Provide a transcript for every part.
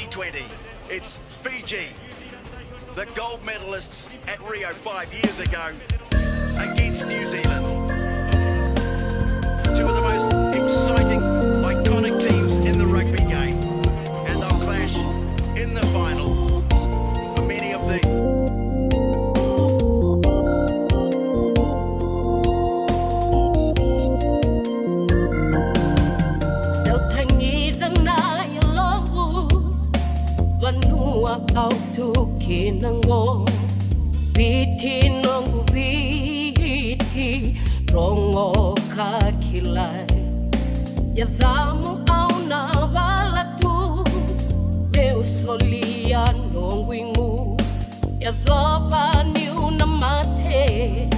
2020. It's Fiji, the gold medalists at Rio 5 years ago, against New Zealand. Two of the most exciting, iconic teams in the rugby game. And they'll clash in the final for many of the... Autukinango Viti Noqu Viti Rongo kakilai Yadhamu auna walatu Reu solia nonguingu Yadhopa niuna mate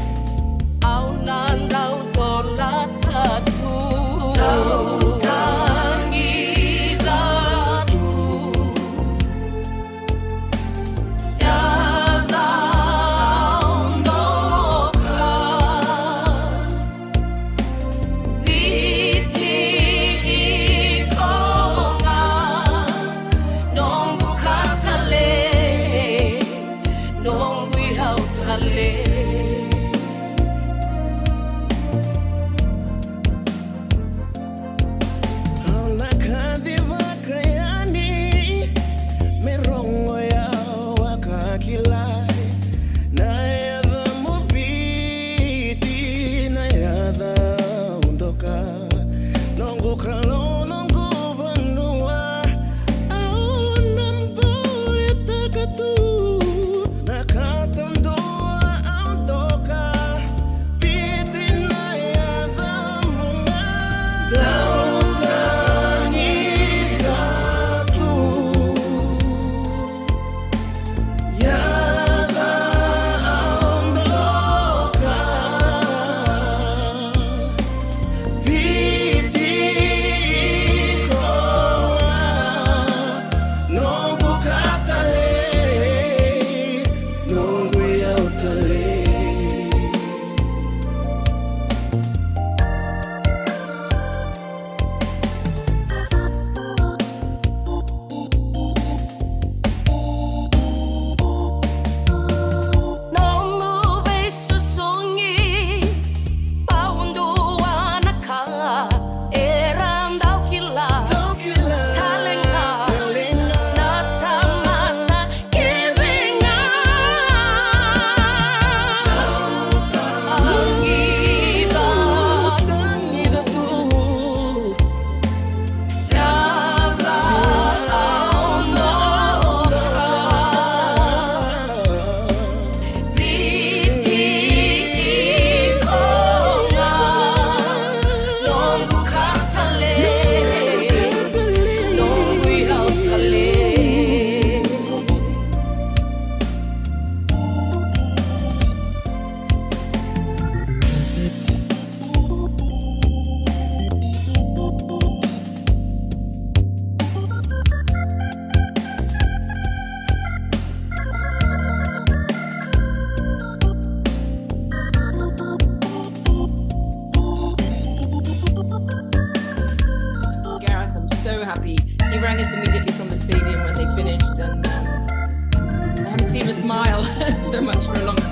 Auna nau thola tatu Happy. He rang us immediately from the stadium when they finished, and I haven't seen him smile so much for a long time.